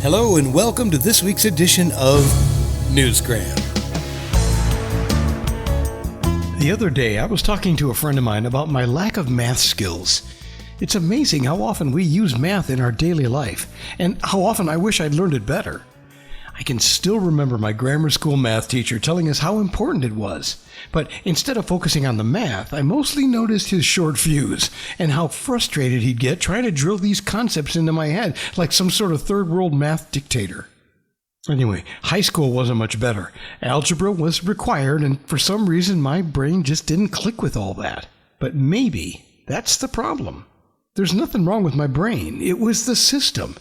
Hello and welcome to this week's edition of Newsgram. The other day, I was talking to a friend of mine about my lack of math skills. It's amazing how often we use math in our daily life, and how often I wish I'd learned it better. I can still remember my grammar school math teacher telling us how important it was. But instead of focusing on the math, I mostly noticed his short fuse and how frustrated he'd get trying to drill these concepts into my head like some sort of third world math dictator. Anyway, high school wasn't much better. Algebra was required, and for some reason my brain just didn't click with all that. But maybe that's the problem. There's nothing wrong with my brain. It was the system.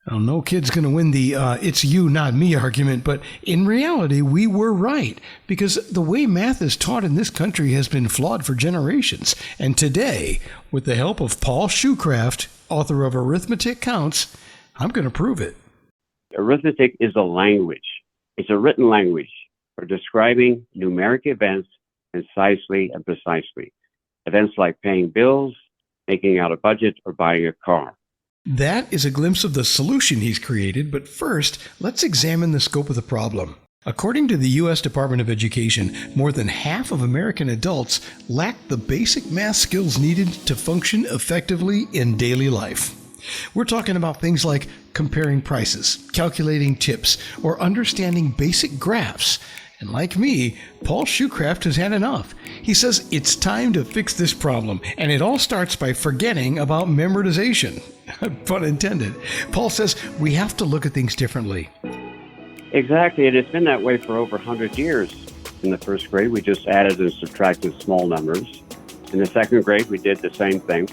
Now, no kid's going to win the it's you, not me argument, but in reality, we were right, because the way math is taught in this country has been flawed for generations. And today, with the help of Paul Shoecraft, author of Arithmetic Counts, I'm going to prove it. Arithmetic is a language. It's a written language for describing numeric events concisely and precisely. Events like paying bills, making out a budget, or buying a car. That is a glimpse of the solution he's created, but first, let's examine the scope of the problem. According to the U.S. Department of Education, more than half of American adults lack the basic math skills needed to function effectively in daily life. We're talking about things like comparing prices, calculating tips, or understanding basic graphs. And like me, Paul Shoecraft has had enough. He says it's time to fix this problem, and it all starts by forgetting about memorization. Pun intended. Paul says we have to look at things differently. Exactly, and it's been that way for over 100 years. In the first grade, we just added and subtracted small numbers. In the second grade, we did the same thing.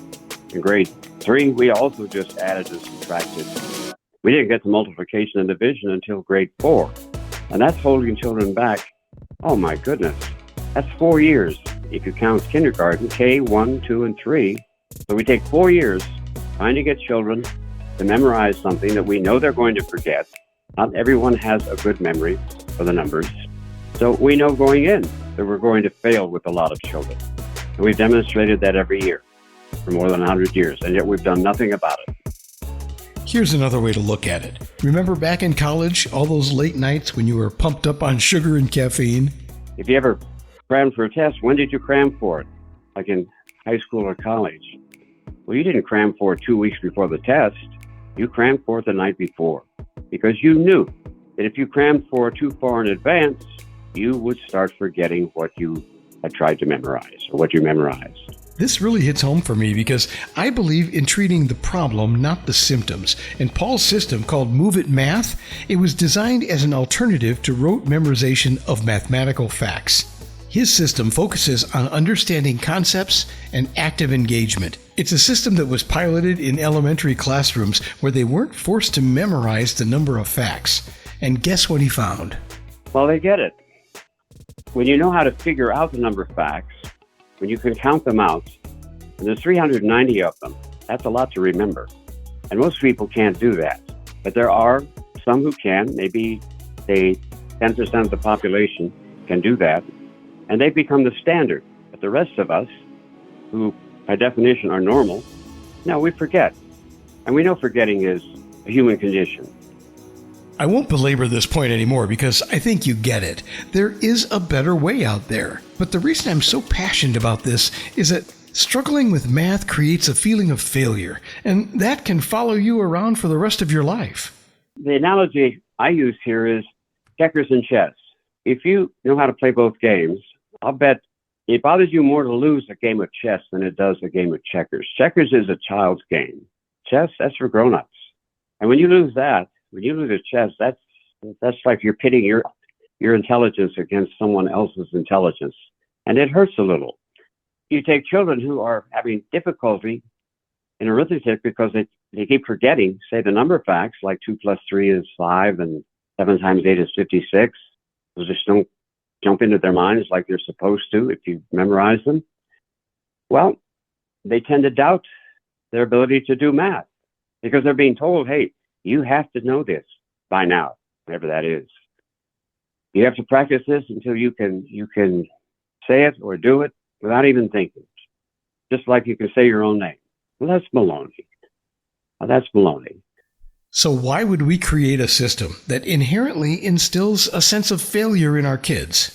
In grade 3, we also just added and subtracted. We didn't get to multiplication and division until grade 4. And that's holding children back. Oh my goodness, that's 4 years. If you count kindergarten, K, 1, 2, and 3. So we take 4 years trying to get children to memorize something that we know they're going to forget. Not everyone has a good memory for the numbers. So we know going in that we're going to fail with a lot of children. And we've demonstrated that every year for more than 100 years, and yet we've done nothing about it. Here's another way to look at it. Remember back in college, all those late nights when you were pumped up on sugar and caffeine? If you ever crammed for a test, when did you cram for it? Like in high school or college? Well, you didn't cram for it 2 weeks before the test. You crammed for it the night before, because you knew that if you crammed for it too far in advance, you would start forgetting what you had tried to memorize or what you memorized. This really hits home for me because I believe in treating the problem, not the symptoms. And Paul's system, called Move It Math, it was designed as an alternative to rote memorization of mathematical facts. His system focuses on understanding concepts and active engagement. It's a system that was piloted in elementary classrooms where they weren't forced to memorize the number of facts. And guess what he found? Well, they get it. When you know how to figure out the number of facts, when you can count them out, and there's 390 of them, that's a lot to remember. And most people can't do that. But there are some who can. Maybe 10% of the population can do that. And they've become the standard. But the rest of us, who by definition are normal, no, we forget. And we know forgetting is a human condition. I won't belabor this point anymore because I think you get it. There is a better way out there. But the reason I'm so passionate about this is that struggling with math creates a feeling of failure, and that can follow you around for the rest of your life. The analogy I use here is checkers and chess. If you know how to play both games, I'll bet it bothers you more to lose a game of chess than it does a game of checkers. Checkers is a child's game. Chess, that's for grown-ups. And when you lose that, when you lose at chess, that's like you're pitting your intelligence against someone else's intelligence, and it hurts a little. You take children who are having difficulty in arithmetic because they keep forgetting, say, the number of facts, like 2 plus 3 is 5 and 7 times 8 is 56. Those just don't jump into their minds like they're supposed to if you memorize them. Well, they tend to doubt their ability to do math because they're being told, hey, you have to know this by now, whatever that is. You have to practice this until you can say it or do it without even thinking. Just like you can say your own name. Well, that's baloney. That's baloney. So why would we create a system that inherently instills a sense of failure in our kids?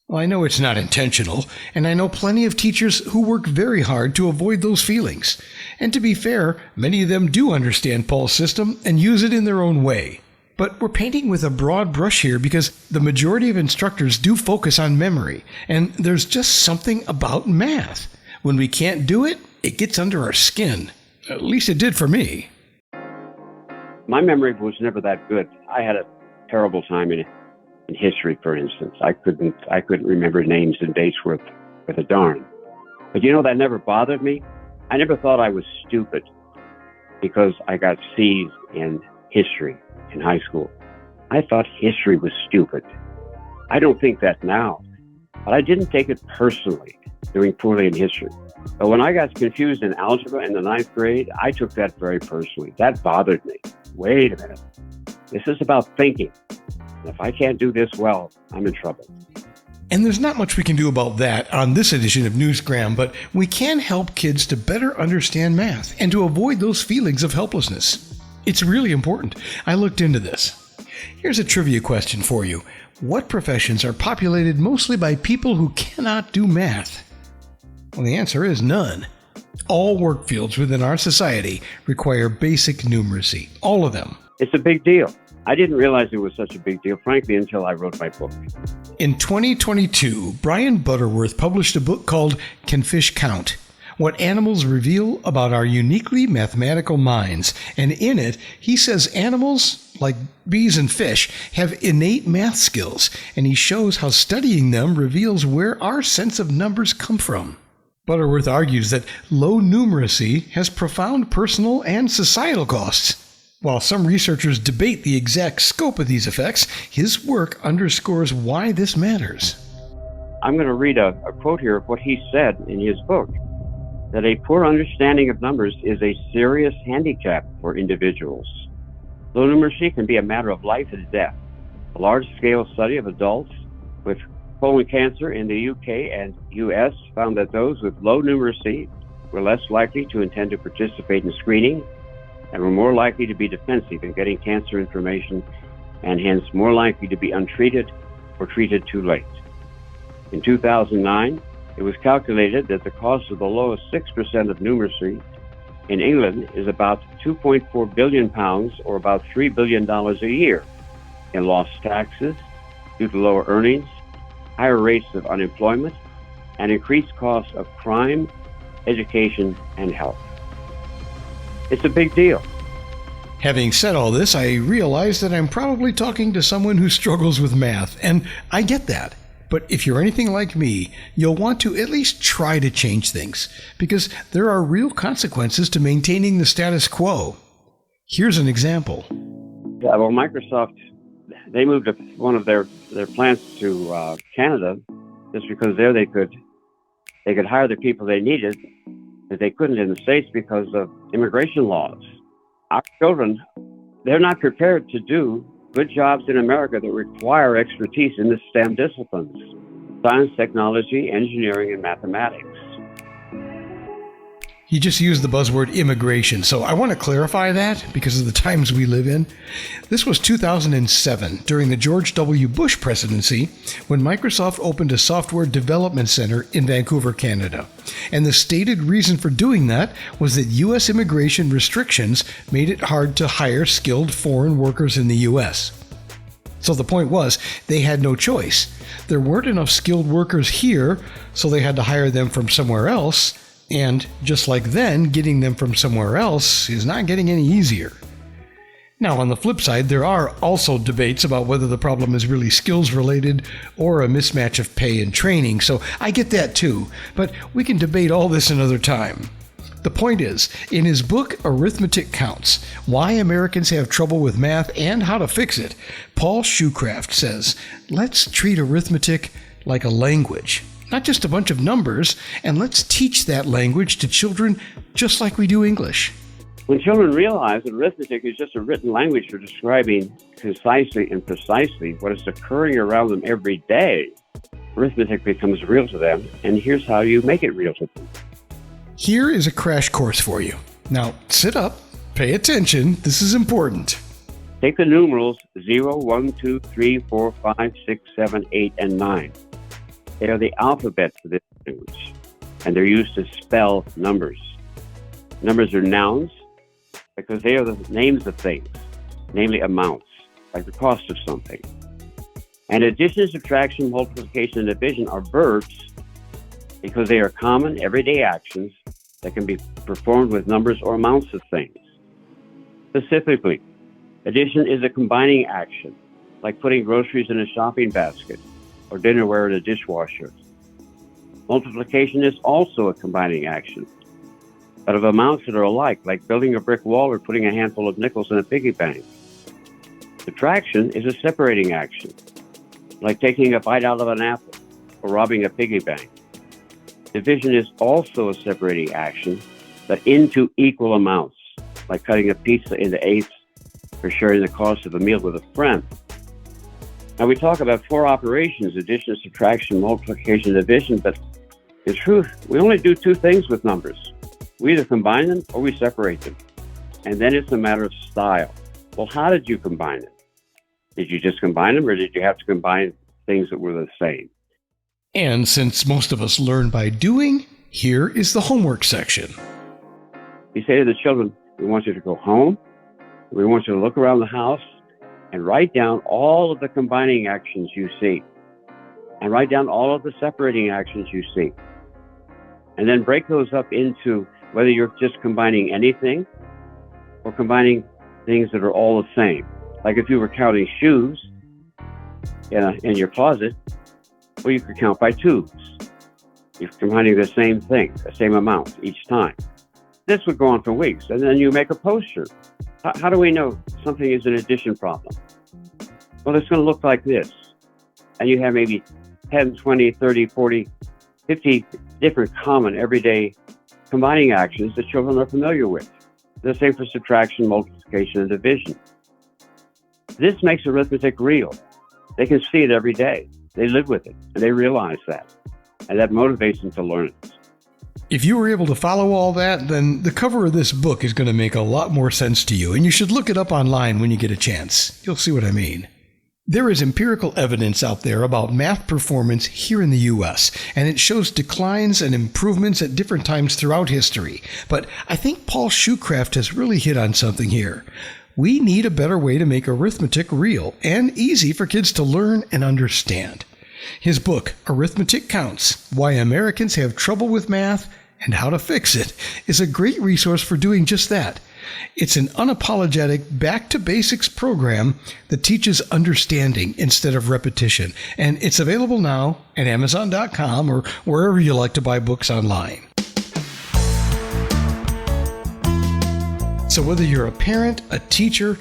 Well, I know it's not intentional, and I know plenty of teachers who work very hard to avoid those feelings. And to be fair, many of them do understand Paul's system and use it in their own way. But we're painting with a broad brush here because the majority of instructors do focus on memory, and there's just something about math. When we can't do it, it gets under our skin. At least it did for me. My memory was never that good. I had a terrible time in history, for instance. I couldn't remember names and dates worth a darn. But that never bothered me. I never thought I was stupid because I got C's in history in high school. I thought history was stupid. I don't think that now, but I didn't take it personally doing poorly in history. But when I got confused in algebra in the 9th grade, I took that very personally. That bothered me. Wait a minute. This is about thinking. And if I can't do this well, I'm in trouble. And there's not much we can do about that on this edition of Newsgram, but we can help kids to better understand math and to avoid those feelings of helplessness. It's really important. I looked into this. Here's a trivia question for you. What professions are populated mostly by people who cannot do math? Well, the answer is none. All work fields within our society require basic numeracy. All of them. It's a big deal. I didn't realize it was such a big deal, frankly, until I wrote my book. In 2022, Brian Butterworth published a book called Can Fish Count? What Animals Reveal About Our Uniquely Mathematical Minds. And in it, he says animals, like bees and fish, have innate math skills, and he shows how studying them reveals where our sense of numbers come from. Butterworth argues that low numeracy has profound personal and societal costs. While some researchers debate the exact scope of these effects, his work underscores why this matters. I'm going to read a quote here of what he said in his book, that a poor understanding of numbers is a serious handicap for individuals. Low numeracy can be a matter of life and death. A large-scale study of adults with colon cancer in the UK and US found that those with low numeracy were less likely to intend to participate in screening and were more likely to be defensive in getting cancer information and hence more likely to be untreated or treated too late. In 2009, it was calculated that the cost of the lowest 6% of numeracy in England is about £2.4 billion or about $3 billion a year in lost taxes due to lower earnings, higher rates of unemployment, and increased costs of crime, education, and health. It's a big deal. Having said all this, I realize that I'm probably talking to someone who struggles with math, and I get that. But if you're anything like me, you'll want to at least try to change things, because there are real consequences to maintaining the status quo. Here's an example. Yeah, well, Microsoft, they moved one of their plants to Canada just because there they could hire the people they needed that they couldn't in the States because of immigration laws. Our children, they're not prepared to do good jobs in America that require expertise in the STEM disciplines: science, technology, engineering, and mathematics. You just used the buzzword immigration, so I want to clarify that because of the times we live in. This was 2007, during the George W. Bush presidency, when Microsoft opened a software development center in Vancouver, Canada. And the stated reason for doing that was that U.S. immigration restrictions made it hard to hire skilled foreign workers in the U.S. So the point was, they had no choice. There weren't enough skilled workers here, so they had to hire them from somewhere else. And just like then, getting them from somewhere else is not getting any easier. Now, on the flip side, there are also debates about whether the problem is really skills related or a mismatch of pay and training, so I get that too, but we can debate all this another time. The point is, in his book Arithmetic Counts, Why Americans Have Trouble with Math and How to Fix It, Paul Shoecraft says, let's treat arithmetic like a language. Not just a bunch of numbers, and let's teach that language to children just like we do English. When children realize that arithmetic is just a written language for describing concisely and precisely what is occurring around them every day, arithmetic becomes real to them, and here's how you make it real to them. Here is a crash course for you. Now, sit up, Pay attention. This is important. Take the numerals 0, 1, 2, 3, 4, 5, 6, 7, 8, and 9. They are the alphabet for this language, and they're used to spell numbers. Numbers are nouns because they are the names of things, namely amounts, like the cost of something. And addition, subtraction, multiplication, and division are verbs because they are common everyday actions that can be performed with numbers or amounts of things. Specifically, addition is a combining action, like putting groceries in a shopping basket or dinnerware in a dishwasher. Multiplication is also a combining action, but of amounts that are alike, like building a brick wall or putting a handful of nickels in a piggy bank. Subtraction is a separating action, like taking a bite out of an apple or robbing a piggy bank. Division is also a separating action, but into equal amounts, like cutting a pizza into eighths or sharing the cost of a meal with a friend. Now, we talk about four operations: addition, subtraction, multiplication, division, but in truth, we only do two things with numbers. We either combine them or we separate them. And then it's a matter of style. Well, how did you combine them? Did you just combine them, or did you have to combine things that were the same? And since most of us learn by doing, here is the homework section. You say to the children, we want you to go home, we want you to look around the house and write down all of the combining actions you see, and write down all of the separating actions you see. And then break those up into whether you're just combining anything or combining things that are all the same. Like if you were counting shoes in your closet, well, you could count by twos. You're combining the same thing, the same amount each time. This would go on for weeks. And then you make a poster. How do we know something is an addition problem? Well, it's going to look like this. And you have maybe 10, 20, 30, 40, 50 different common everyday combining actions that children are familiar with. The same for subtraction, multiplication, and division. This makes arithmetic real. They can see it every day. They live with it, and they realize that. And that motivates them to learn it. If you were able to follow all that, then the cover of this book is going to make a lot more sense to you, and you should look it up online when you get a chance. You'll see what I mean. There is empirical evidence out there about math performance here in the U.S., and it shows declines and improvements at different times throughout history. But I think Paul Shoecraft has really hit on something here. We need a better way to make arithmetic real and easy for kids to learn and understand. His book, Arithmetic Counts: Why Americans Have Trouble with Math and How to Fix It, is a great resource for doing just that. It's an unapologetic, back-to-basics program that teaches understanding instead of repetition, and it's available now at Amazon.com or wherever you like to buy books online. So whether you're a parent, a teacher,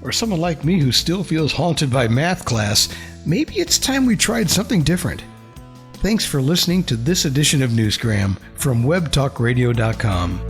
or someone like me who still feels haunted by math class, maybe it's time we tried something different. Thanks for listening to this edition of Newsgram from webtalkradio.com.